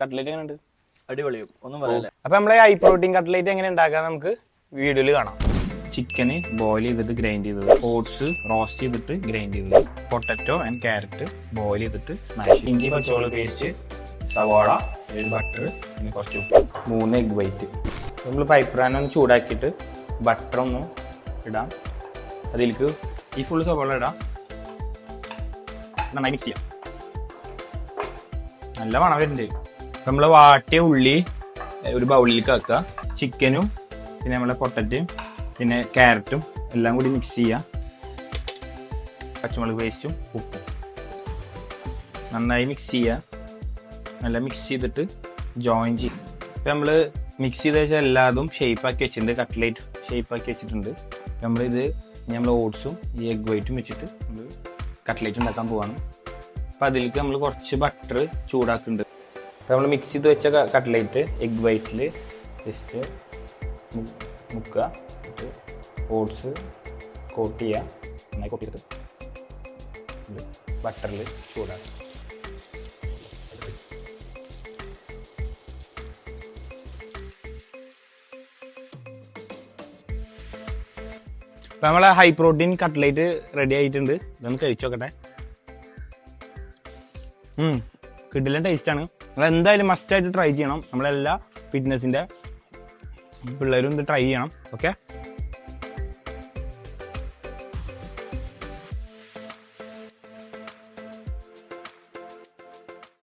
Cutlet എങ്ങനെ ഉണ്ട്? അടിപൊളിയും ഒന്നും പറയാനില്ല. അപ്പൊ നമ്മളെ ഹൈ പ്രോട്ടീൻ കട്ട്ലേറ്റ് എങ്ങനെ ഉണ്ടാക്കാൻ നമുക്ക് വീഡിയോയിൽ കാണാം. ചിക്കന് ബോയിൽ ചെയ്തിട്ട് ഗ്രൈൻഡ് ചെയ്തത്, ഓട്സ് റോസ്റ്റ് ചെയ്തിട്ട് ഗ്രൈൻഡ് ചെയ്തത്, പൊട്ടറ്റോ ആൻഡ് ക്യാരറ്റ് ബോയിൽ ചെയ്തിട്ട് സ്മാഷ്, ഇഞ്ചി പച്ചമുളക് പേസ്റ്റ്, സവാള, ബട്ടർ, പിന്നെ കുറച്ച് ഉപ്പ്, 3 എഗ് വൈറ്റ്. നമ്മൾ പൈപ്പ് പാൻ ഒന്ന് ചൂടാക്കിയിട്ട് ബട്ടർ ഒന്ന് ഇടാം. അതിലേക്ക് ഈ ഫുൾ സവാള ഇടാം. നന്നായി മിക്സ് ചെയ്യാം. നല്ല മണം വരുന്നുണ്ട്. നമ്മൾ വാട്ടിയ ഉള്ളി ഒരു ബൗളിലേക്ക് വെക്കുക. ചിക്കനും പിന്നെ നമ്മളെ പൊട്ടറ്റയും പിന്നെ ക്യാരറ്റും എല്ലാം കൂടി മിക്സ് ചെയ്യുക. പച്ചമുളക് പേസ്റ്റും ഉപ്പും നന്നായി മിക്സ് ചെയ്യുക. നല്ല മിക്സ് ചെയ്തിട്ട് ജോയിൻ ചെയ്യും. ഇപ്പം നമ്മൾ മിക്സ് ചെയ്ത് വെച്ചാൽ എല്ലാതും ഷേപ്പാക്കി വെച്ചിട്ടുണ്ട്. കട്ട്ലേറ്റ് ഷേപ്പാക്കി വെച്ചിട്ടുണ്ട്. നമ്മളിത് നമ്മൾ ഓട്സും ഈ എഗ് വൈറ്റും വെച്ചിട്ട് നമ്മൾ കട്ട്ലേറ്റ് ഉണ്ടാക്കാൻ പോവാണ്. അപ്പം അതിലേക്ക് നമ്മൾ കുറച്ച് ബട്ടർ ചൂടാക്കുന്നുണ്ട്. അപ്പോൾ നമ്മൾ മിക്സ് ചെയ്ത് വെച്ച കട്ട്ലേറ്റ് എഗ് വൈറ്റിൽ ജസ്റ്റ് മുക്കുക. എന്നിട്ട് ഓട്സ് കോട്ട് ചെയ്യുക. നന്നായി കോട്ട് ചെയ്തിട്ട് ബട്ടറിൽ ചൂടാക്കുക. അപ്പം നമ്മളെ ഹൈ പ്രോട്ടീൻ കട്ട്ലേറ്റ് റെഡി ആയിട്ടുണ്ട്. ഇതൊന്ന് കഴിച്ചു നോക്കട്ടെ. കിടിലൻ ടേസ്റ്റാണ്. നിങ്ങൾ എന്തായാലും മസ്റ്റായിട്ട് ട്രൈ ചെയ്യണം. നമ്മളെല്ലാ ഫിറ്റ്നസിൻ്റെ പിള്ളേരും ഇത് ട്രൈ ചെയ്യണം. ഓക്കെ.